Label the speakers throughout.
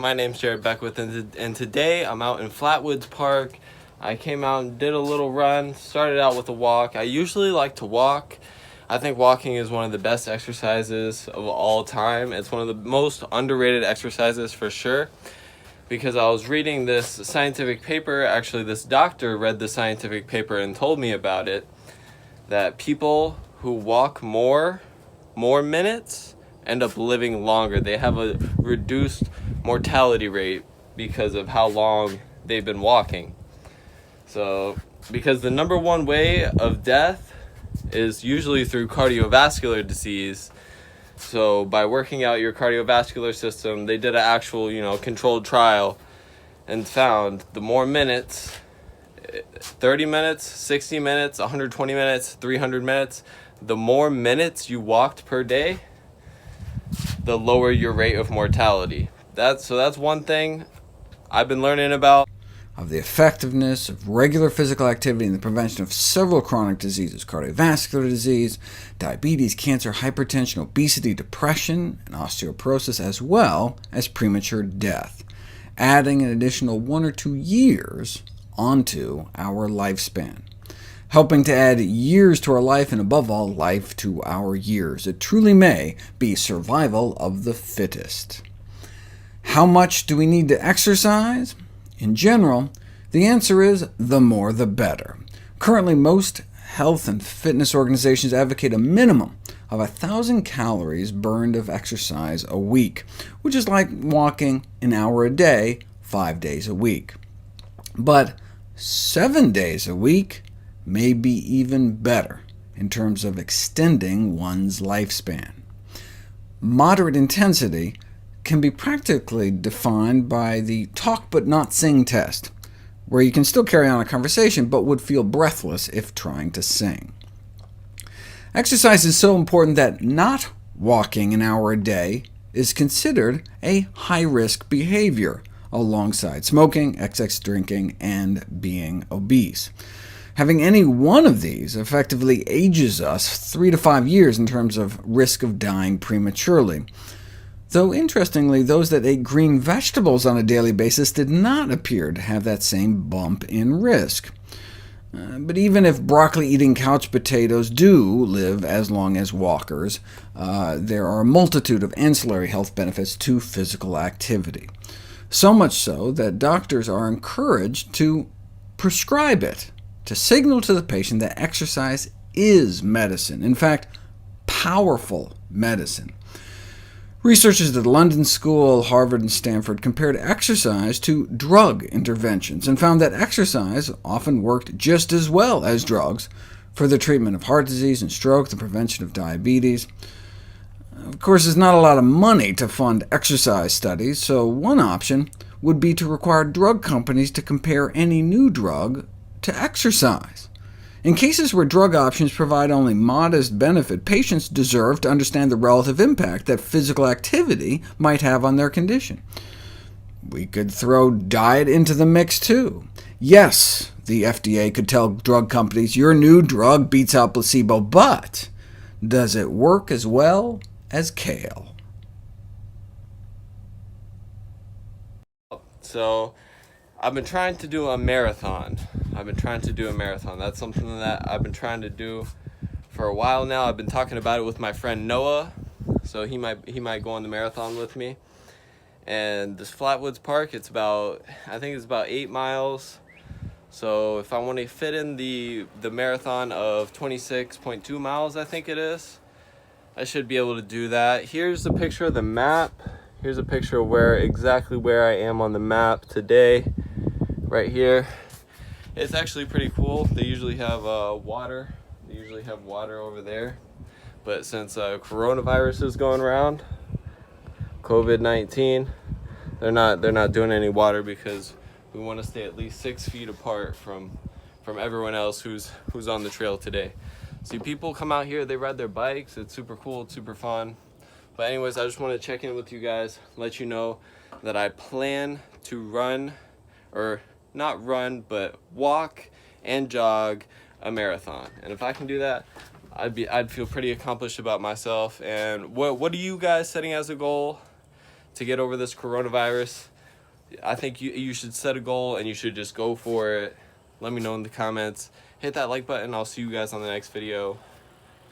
Speaker 1: My name's Jared Beckwith, and today I'm out in Flatwoods Park. I came out and did a little run, started out with a walk. I usually like to walk. I think walking is one of the best exercises of all time. It's one of the most underrated exercises for sure, because I was reading this scientific paper. Actually, this doctor read the scientific paper and told me about it, that people who walk more minutes end up living longer. They have a reduced mortality rate because of how long they've been walking. So, because the number one way of death is usually through cardiovascular disease. So, by working out your cardiovascular system, they did an actual, controlled trial and found the more minutes, 30 minutes, 60 minutes, 120 minutes, 300 minutes, the more minutes you walked per day, the lower your rate of mortality. That's one thing I've been learning about.
Speaker 2: Of the effectiveness of regular physical activity in the prevention of several chronic diseases: cardiovascular disease, diabetes, cancer, hypertension, obesity, depression, and osteoporosis, as well as premature death, adding an additional 1 or 2 years onto our lifespan, helping to add years to our life, and above all, life to our years. It truly may be survival of the fittest. How much do we need to exercise? In general, the answer is the more the better. Currently, most health and fitness organizations advocate a minimum of 1,000 calories burned of exercise a week, which is like walking an hour a day, 5 days a week. But 7 days a week may be even better in terms of extending one's lifespan. Moderate intensity can be practically defined by the talk but not sing test, where you can still carry on a conversation but would feel breathless if trying to sing. Exercise is so important that not walking an hour a day is considered a high-risk behavior, alongside smoking, excess drinking, and being obese. Having any one of these effectively ages us 3 to 5 years in terms of risk of dying prematurely. Though interestingly, those that ate green vegetables on a daily basis did not appear to have that same bump in risk. But even if broccoli-eating couch potatoes do live as long as walkers, there are a multitude of ancillary health benefits to physical activity. So much so that doctors are encouraged to prescribe it, to signal to the patient that exercise is medicine, in fact, powerful medicine. Researchers at the London School, Harvard, and Stanford compared exercise to drug interventions, and found that exercise often worked just as well as drugs for the treatment of heart disease and stroke, the prevention of diabetes. Of course, there's not a lot of money to fund exercise studies, so one option would be to require drug companies to compare any new drug to exercise. In cases where drug options provide only modest benefit, patients deserve to understand the relative impact that physical activity might have on their condition. We could throw diet into the mix too. Yes, the FDA could tell drug companies, your new drug beats out placebo, but does it work as well as kale?
Speaker 1: So, I've been trying to do a marathon. That's something that I've been trying to do for a while now. I've been talking about it with my friend Noah, so he might go on the marathon with me. And this Flatwoods Park, I think it's about 8 miles. So if I want to fit in the marathon of 26.2 miles, I think it is, I should be able to do that. Here's a picture of the map. Here's a picture of exactly where I am on the map today, right here. It's actually pretty cool. They usually have water. They usually have water over there. But since coronavirus is going around, COVID-19, they're not doing any water, because we want to stay at least 6 feet apart from everyone else who's on the trail today. See, people come out here, they ride their bikes. It's super cool, it's super fun. But anyways, I just want to check in with you guys, let you know that I plan to run, or not run, but walk and jog a marathon. And if I can do that, I'd feel pretty accomplished about myself. And what are you guys setting as a goal to get over this coronavirus? I think you should set a goal and you should just go for it. Let me know in the comments. Hit that like button. I'll see you guys on the next video.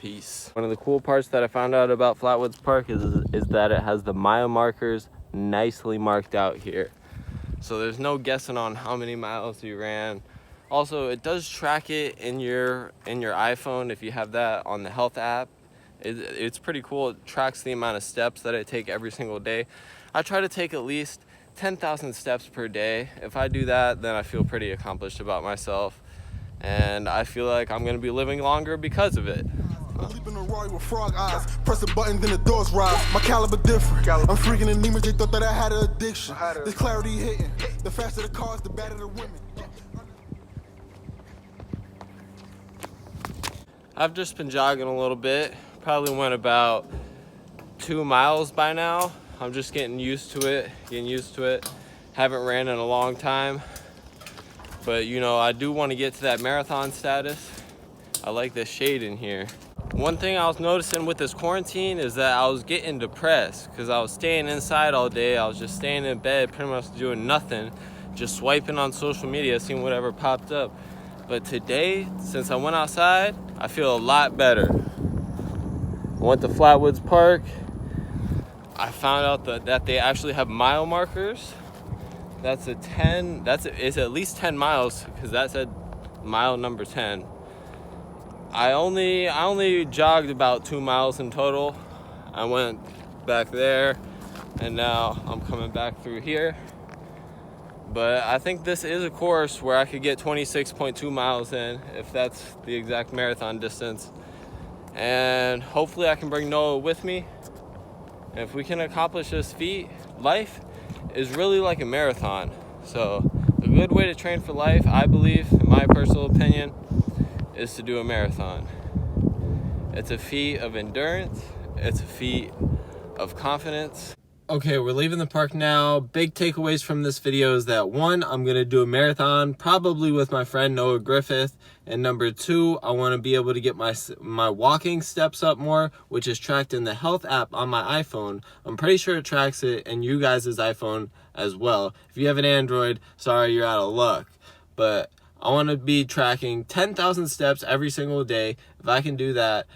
Speaker 1: Peace. One of the cool parts that I found out about Flatwoods Park is that it has the mile markers nicely marked out here. So there's no guessing on how many miles you ran. Also, it does track it in your iPhone if you have that on the health app. It's pretty cool. It tracks the amount of steps that I take every single day. I try to take at least 10,000 steps per day. If I do that, then I feel pretty accomplished about myself. And I feel like I'm gonna be living longer because of it.
Speaker 3: Leaping a Roy with frog eyes, press a button, then the doors rise. My caliber different. I'm freaking anemic, they thought that I had an addiction. This clarity hitting. The faster the cars, the better the women.
Speaker 1: I've just been jogging a little bit. Probably went about 2 miles by now. I'm just getting used to it. Haven't ran in a long time. But you know, I do want to get to that marathon status. I like this shade in here. One thing I was noticing with this quarantine is that I was getting depressed because I was staying inside all day. I was just staying in bed, pretty much doing nothing, just swiping on social media, seeing whatever popped up. But today, since I went outside, I feel a lot better. I went to Flatwoods Park. I found out that they actually have mile markers. It's at least 10 miles because that said mile number 10. I only jogged about 2 miles in total. I went back there and now I'm coming back through here. But I think this is a course where I could get 26.2 miles in if that's the exact marathon distance. And hopefully I can bring Noah with me. And if we can accomplish this feat, life is really like a marathon. So a good way to train for life, I believe, in my personal opinion, is to do a marathon. It's a feat of endurance. It's a feat of confidence. Okay, we're leaving the park now. Big takeaways from this video is that 1, I'm gonna do a marathon, probably with my friend Noah Griffith. And number 2, I wanna be able to get my walking steps up more, which is tracked in the health app on my iPhone. I'm pretty sure it tracks it in you guys' iPhone as well. If you have an Android, sorry, you're out of luck. But I wanna be tracking 10,000 steps every single day. If I can do that,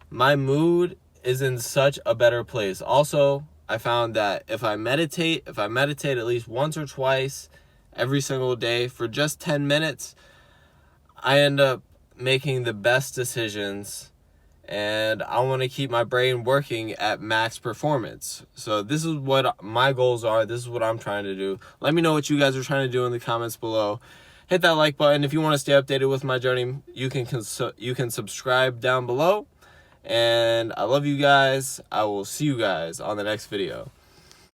Speaker 1: my mood is in such a better place. Also, I found that if I meditate at least once or twice every single day for just 10 minutes, I end up making the best decisions, and I want to keep my brain working at max performance. So this is what my goals are. This is what I'm trying to do. Let me know what you guys are trying to do in the comments below. Hit that like button. If you want to stay updated with my journey, you can subscribe down below. And I love you guys. I will see you guys on the next video.